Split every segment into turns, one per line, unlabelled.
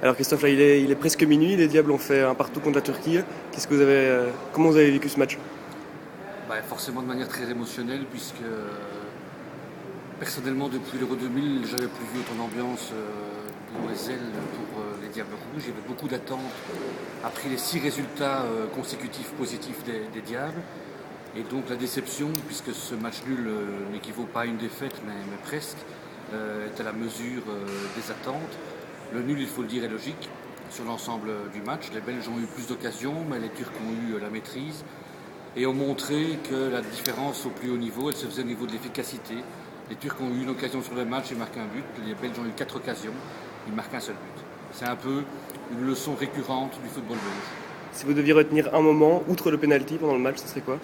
Alors Christophe, là, il est presque minuit, les Diables ont fait un partout contre la Turquie. Comment vous avez vécu ce match?
Forcément de manière très émotionnelle, puisque personnellement depuis l'Euro 2000, j'avais plus vu autant d'ambiance pour l'OSL, pour les Diables Rouges. Il y avait beaucoup d'attentes après les 6 résultats consécutifs positifs des Diables. Et donc la déception, puisque ce match nul n'équivaut pas à une défaite, mais presque, est à la mesure des attentes. Le nul, il faut le dire, est logique sur l'ensemble du match. Les Belges ont eu plus d'occasions, mais les Turcs ont eu la maîtrise et ont montré que la différence au plus haut niveau, elle se faisait au niveau de l'efficacité. Les Turcs ont eu une occasion sur le match, ils marquent un but. Les Belges ont eu 4 occasions, ils marquent un seul but. C'est un peu une leçon récurrente du football belge.
Si vous deviez retenir un moment, outre le penalty pendant le match, ce serait quoi?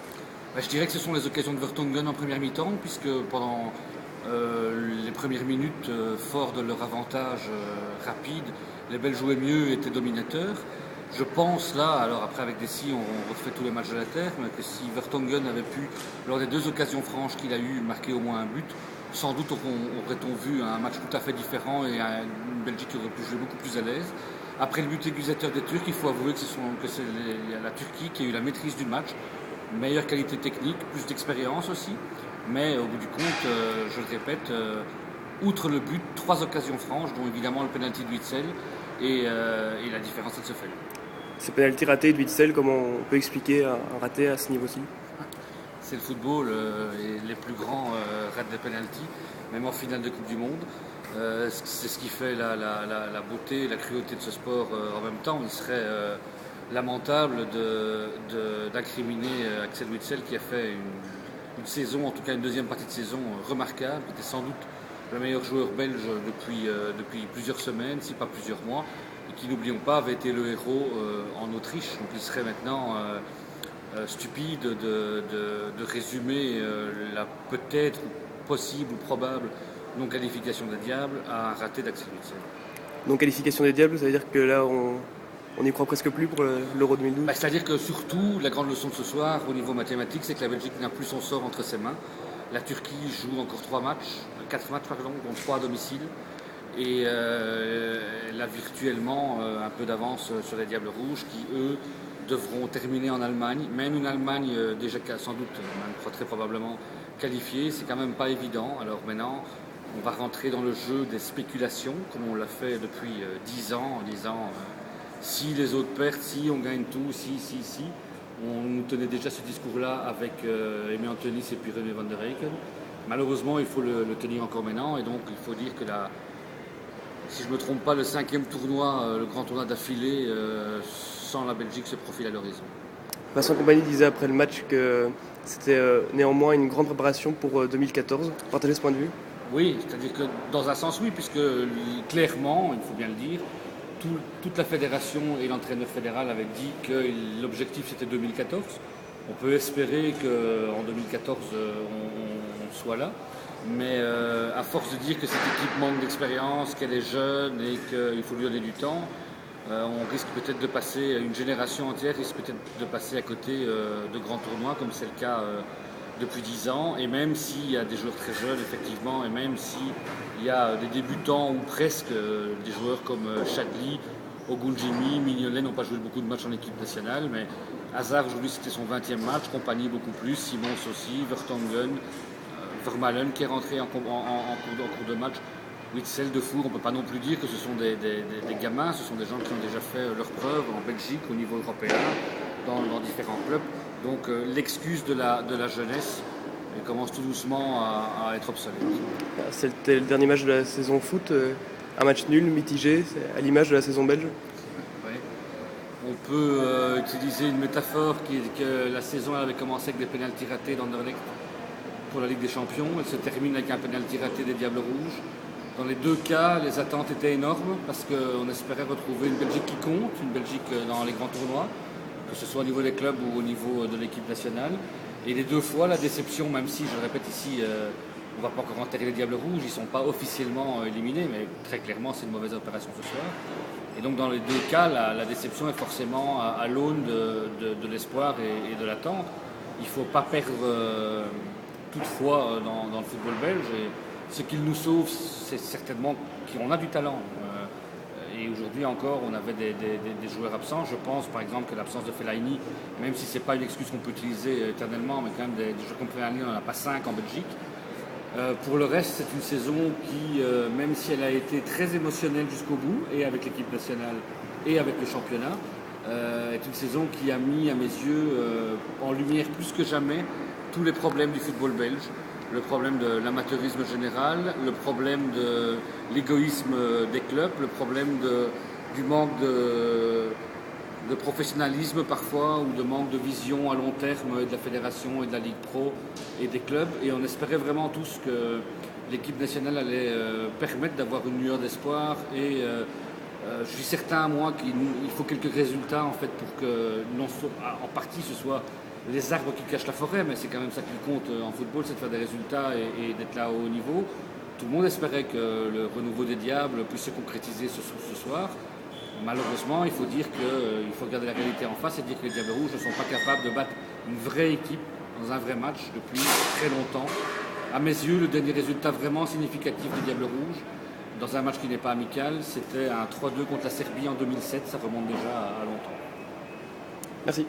Je dirais que ce sont les occasions de Vertonghen en première mi-temps, puisque pendant les premières minutes, forts de leur avantage rapide, les Belges jouaient mieux et étaient dominateurs. Je pense là, alors après avec Dessy on refait tous les matchs de la Terre, mais que si Vertonghen avait pu, lors des 2 occasions franches qu'il a eues, marquer au moins un but, sans doute aurait-on vu un match tout à fait différent et une Belgique qui aurait pu jouer beaucoup plus à l'aise. Après le but accusateur des Turcs, il faut avouer que c'est la Turquie qui a eu la maîtrise du match, meilleure qualité technique, plus d'expérience aussi, mais au bout du compte, je le répète, outre le but, 3 occasions franches, dont évidemment le penalty de Witsel, et la différence elle se fait.
Ces penalty ratés de Witsel, comment on peut expliquer un raté à ce niveau-ci?
C'est le football et les plus grands ratent des penalties, même en finale de Coupe du Monde. C'est ce qui fait la beauté et la cruauté de ce sport en même temps. Il serait lamentable d'incriminer Axel Witsel qui a fait une saison, en tout cas une deuxième partie de saison remarquable, qui était sans doute le meilleur joueur belge depuis plusieurs semaines, si pas plusieurs mois, et qui, n'oublions pas, avait été le héros en Autriche. Donc il serait maintenant stupide de résumer la peut-être possible ou probable non-qualification des Diables à un raté d'Axel Witsel.
Non-qualification des Diables, ça veut dire que là, on n'y croit presque plus pour l'Euro 2012?
C'est-à-dire que surtout, la grande leçon de ce soir, au niveau mathématique, c'est que la Belgique n'a plus son sort entre ses mains. La Turquie joue encore 4 matchs, dont 3 à domicile. Et elle a virtuellement un peu d'avance sur les Diables Rouges qui, eux, devront terminer en Allemagne. Même une Allemagne déjà sans doute, même très probablement qualifiée, c'est quand même pas évident. Alors maintenant, on va rentrer dans le jeu des spéculations, comme on l'a fait depuis 10 ans, en disant si les autres perdent, si on gagne tout, si. On nous tenait déjà ce discours-là avec Aimé Antonis et puis René van der Eycken. Malheureusement, il faut le tenir encore maintenant, et donc il faut dire que si je ne me trompe pas, le 5e tournoi, le grand tournoi d'affilée, sans la Belgique se profile à l'horizon.
Vincent Kompany disait après le match que c'était néanmoins une grande préparation pour 2014. Partagez ce point de vue?
Oui, c'est-à-dire que dans un sens, oui, puisque clairement, il faut bien le dire, toute la fédération et l'entraîneur fédéral avaient dit que l'objectif c'était 2014. On peut espérer qu'en 2014 on soit là, mais à force de dire que cette équipe manque d'expérience, qu'elle est jeune et qu'il faut lui donner du temps, on risque peut-être de passer, une génération entière risque peut-être de passer à côté de grands tournois comme c'est le cas depuis 10 ans, et même s'il y a des joueurs très jeunes effectivement, et même s'il y a des débutants ou presque des joueurs comme Chadli, Ogunjimi, Mignolet n'ont pas joué beaucoup de matchs en équipe nationale, mais Hazard aujourd'hui c'était son 20e match, Kompany beaucoup plus, Simons aussi, Vertonghen, Vermaelen qui est rentré en cours de match, Witsel, Defour. On ne peut pas non plus dire que ce sont des gamins, ce sont des gens qui ont déjà fait leurs preuves en Belgique, au niveau européen, dans différents clubs. Donc l'excuse de la jeunesse commence tout doucement à être obsolète.
C'était le dernier match de la saison foot, un match nul, mitigé, à l'image de la saison belge.
Oui. On peut utiliser une métaphore qui est que la saison avait commencé avec des pénaltys ratés d'Anderlecht pour la Ligue des Champions. Elle se termine avec un pénalty raté des Diables Rouges. Dans les 2 cas, les attentes étaient énormes parce qu'on espérait retrouver une Belgique qui compte, une Belgique dans les grands tournois, que ce soit au niveau des clubs ou au niveau de l'équipe nationale. Et les 2 fois, la déception, même si, je le répète ici, on ne va pas encore enterrer les Diables Rouges, ils ne sont pas officiellement éliminés, mais très clairement, c'est une mauvaise opération ce soir. Et donc, dans les 2 cas, la déception est forcément à l'aune de l'espoir et de l'attente. Il ne faut pas perdre toutefois dans le football belge. Et ce qui nous sauve, c'est certainement qu'on a du talent. Et aujourd'hui encore, on avait des joueurs absents. Je pense par exemple que l'absence de Fellaini, même si ce n'est pas une excuse qu'on peut utiliser éternellement, mais quand même des joueurs comme Fellaini, on n'en a pas 5 en Belgique. Pour le reste, c'est une saison qui, même si elle a été très émotionnelle jusqu'au bout, et avec l'équipe nationale et avec le championnat, est une saison qui a mis à mes yeux en lumière plus que jamais tous les problèmes du football belge. Le problème de l'amateurisme général, le problème de l'égoïsme des clubs, le problème du manque de professionnalisme parfois ou de manque de vision à long terme de la fédération et de la Ligue Pro et des clubs. Et on espérait vraiment tous que l'équipe nationale allait permettre d'avoir une lueur d'espoir. Et je suis certain, moi, qu'il faut quelques résultats en fait pour que, en partie, ce soit les arbres qui cachent la forêt, mais c'est quand même ça qui compte en football, c'est de faire des résultats et d'être là au haut niveau. Tout le monde espérait que le renouveau des Diables puisse se concrétiser ce soir. Malheureusement, il faut dire qu'il faut regarder la réalité en face et dire que les Diables Rouges ne sont pas capables de battre une vraie équipe dans un vrai match depuis très longtemps. À mes yeux, le dernier résultat vraiment significatif des Diables Rouges, dans un match qui n'est pas amical, c'était un 3-2 contre la Serbie en 2007, ça remonte déjà à longtemps.
Merci.